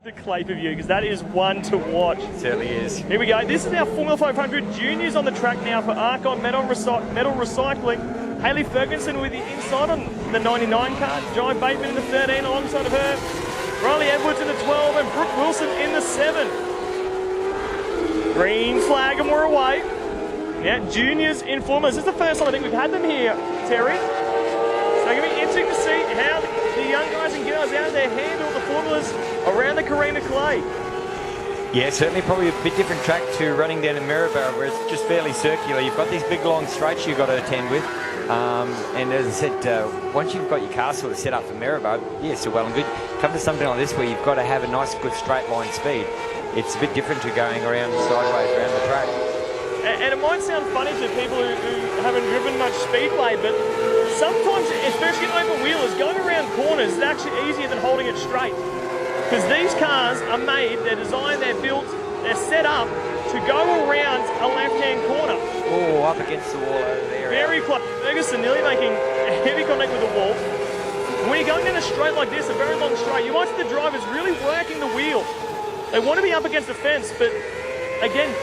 The clay per view, because that is one to watch. It certainly is. Here we go. This is our Formula 500 juniors on the track now for Arcon Metal Recycling. Hayley Ferguson with the inside on the 99 car. Jai Bateman in the 13 alongside of her. Riley Edwards in the 12 and Brooke Wilson in the 7. Green flag and we're away. Now juniors in Formula. This is the first time I think we've had them here, Terry. So it's going to be interesting to see how the young guys and girls out there handle the formulas around the Carina Clay. Yeah, certainly probably a bit different track to running down in Maryborough, where it's just fairly circular. You've got these big long straights you've got to attend with. And as I said, once you've got your car sort of set up for Maryborough, yeah, so well and good. Come to something like this where you've got to have a nice, good straight line speed. It's a bit different to going around sideways around the track. And it might sound funny to people who haven't driven much speedway, but sometimes, especially open wheelers, going around corners is actually easier than holding it straight. Because these cars are made, they're designed, they're built, they're set up to go around a left-hand corner. Oh, up against the wall over there. Very close. Ferguson nearly making a heavy contact with the wall. And when you're going down a straight like this, a very long straight, you might see the drivers really working the wheel. They want to be up against the fence, but again,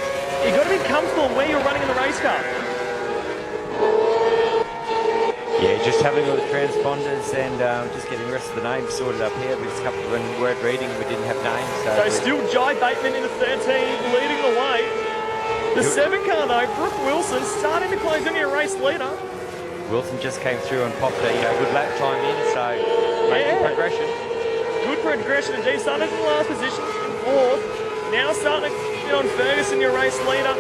you've got to be comfortable where you're running in the race car. Yeah, just having all the transponders and just getting the rest of the names sorted up here. There's a couple when we weren't reading, we didn't have names. So still Jai Bateman in the 13 leading the way. The 7 car though, Brooke Wilson starting to close in your race leader. Wilson just came through and popped a good lap time in, so making progression. Good progression indeed. Started in the last position in 4th. Now starting to get on Ferguson, your race leader.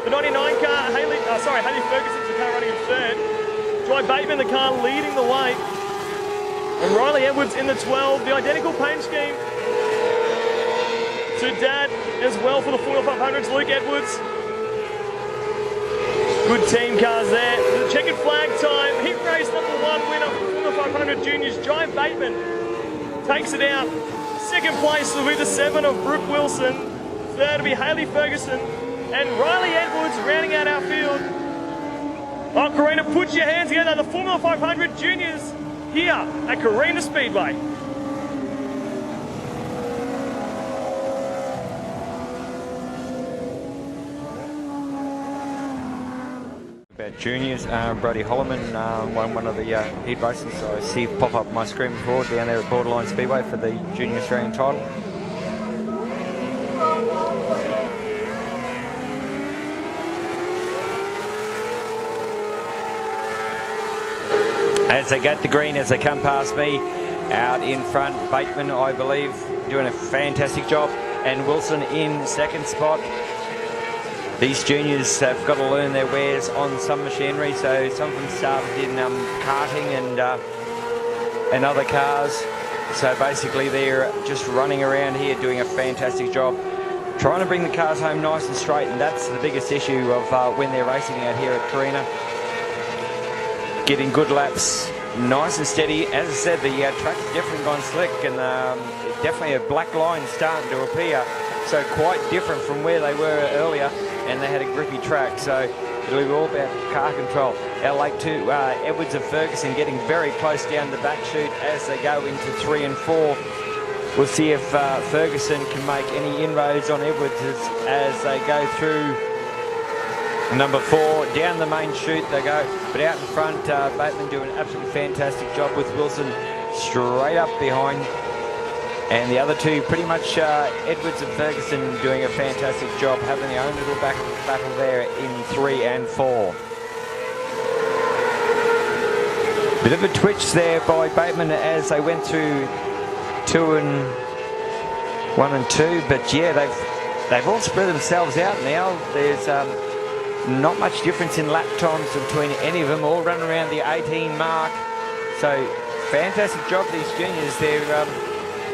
The 99 car, Hayley Ferguson's the car running in 3rd. Jai Bateman, the car leading the way. And Riley Edwards in the 12. The identical paint scheme to Dad as well for the Formula 500s. Luke Edwards. Good team cars there. The checkered flag time. Heat race number 1 winner for Formula 500 juniors. Jai Bateman takes it out. 2nd place will be the 7 of Brooke Wilson. 3rd will be Hayley Ferguson. And Riley Edwards rounding out our field. Oh, Carina, put your hands together. The Formula 500 juniors here at Carina Speedway. About juniors, Brody Holloman won one of the heat races. So I see pop up my screen before down there at Borderline Speedway for the Junior Australian title. As they get the green, as they come past me, out in front, Bateman, I believe, doing a fantastic job, and Wilson in 2nd spot. These juniors have got to learn their wares on some machinery, so some of them started in karting and other cars. So basically they're just running around here doing a fantastic job, trying to bring the cars home nice and straight, and that's the biggest issue of when they're racing out here at Carina. Getting good laps, nice and steady. As I said, the track's definitely gone slick, and definitely a black line starting to appear. So quite different from where they were earlier, and they had a grippy track. So it'll be all about car control. Our late 2, Edwards and Ferguson getting very close down the back chute as they go into 3 and 4. We'll see if Ferguson can make any inroads on Edwards as they go through number 4, down the main chute they go, but out in front, Bateman doing an absolutely fantastic job with Wilson straight up behind, and the other 2 pretty much Edwards and Ferguson doing a fantastic job, having their own little battle there in 3 and 4. Bit of a twitch there by Bateman as they went through 1 and 2, but yeah, they've all spread themselves out now. There's not much difference in lap times between any of them, all running around the 18 mark. So fantastic job these juniors. They're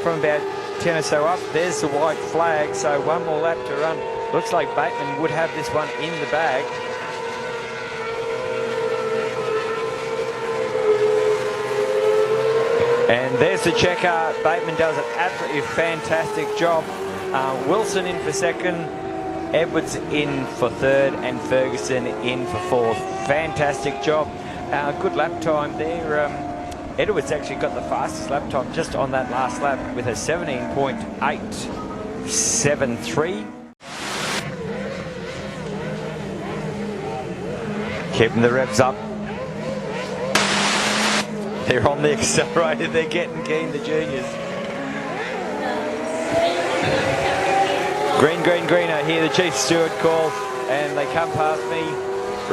from about 10 or so up. There's the white flag, so 1 more lap to run. Looks like Bateman would have this one in the bag. And there's the checker. Bateman does an absolutely fantastic job. Wilson in for 2nd. Edwards in for 3rd and Ferguson in for 4th. Fantastic job. Good lap time there. Edwards actually got the fastest lap time just on that last lap with a 17.873. Keeping the revs up. They're on the accelerator, they're getting keen, the juniors. Green, green, green, I hear the Chief Steward call, and they come past me.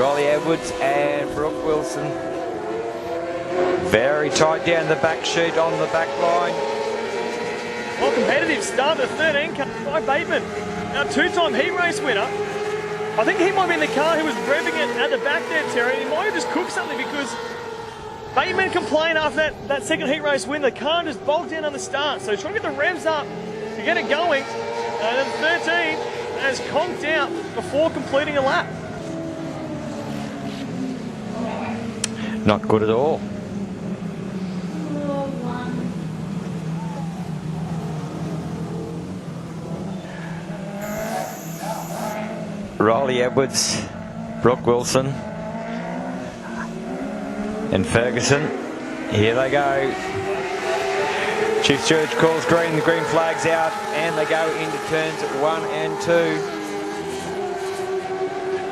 Riley Edwards and Brooke Wilson. Very tight down the back chute on the back line. Well, competitive start of 13 car by Bateman. Now, two-time heat race winner. I think he might be in the car who was revving it at the back there, Terry. He might have just cooked something because Bateman complained after that second heat race win. The car just bogged down on the start. So trying to get the revs up to get it going. And then 13 has conked out before completing a lap. Not good at all. Riley Edwards, Brooke Wilson and Ferguson. Here they go. Chief Steward calls green, the green flag's out, and they go into turns 1 and 2.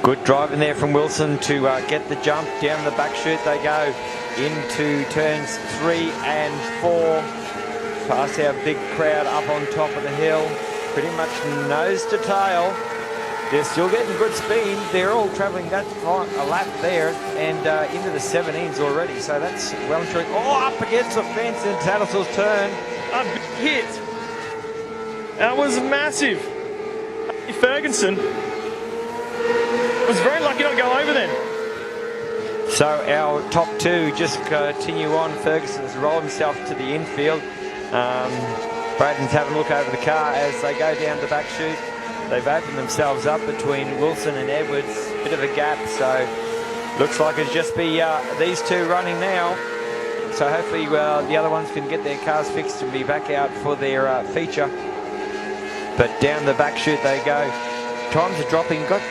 Good driving there from Wilson to get the jump down the back chute. They go into turns 3 and 4. Past our big crowd up on top of the hill. Pretty much nose to tail. They're still getting good speed. They're all travelling that far, a lap there and into the 17s already. So that's well and truly. Oh, up against the fence in Tattersalls' turn. A big hit. That was massive. Ferguson was very lucky not to go over then. So our top two just continue on. Ferguson's rolled himself to the infield. Braden's having a look over the car as they go down the back chute. They've opened themselves up between Wilson and Edwards. Bit of a gap, so looks like it'll just be these two running now. So hopefully the other ones can get their cars fixed and be back out for their feature. But down the back chute they go. Times are dropping. Got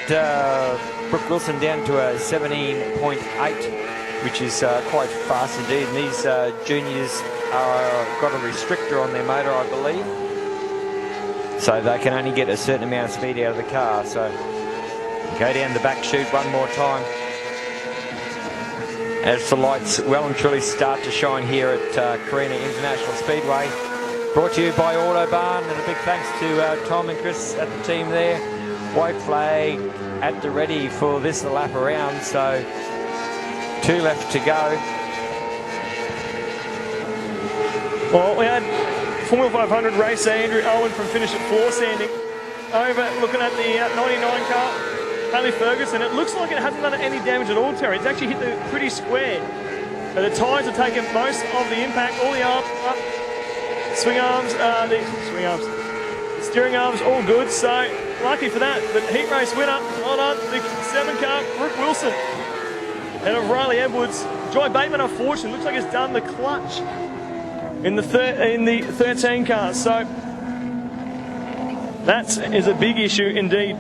Brooke Wilson down to a 17.8, which is quite fast indeed. And these juniors got a restrictor on their motor, I believe. So they can only get a certain amount of speed out of the car. So go down the back chute one more time. As the lights well and truly start to shine here at Carina International Speedway. Brought to you by Autobarn, and a big thanks to Tom and Chris at the team there. White flag at the ready for this lap around, so 2 left to go. Well, we had Formula 500 racer Andrew Owen from finish at floor sanding over looking at the 99 car, Haley Ferguson. It looks like it hasn't done any damage at all, Terry. It's actually hit the pretty square. The tyres have taken most of the impact, all the arms up, swing arms, the steering arms, all good. So lucky for that. But heat race winner, well done, the 7 car, Brooke Wilson. And of Riley Edwards. Joy Bateman, unfortunately, looks like it's done the clutch in the 13 car. So that is a big issue indeed.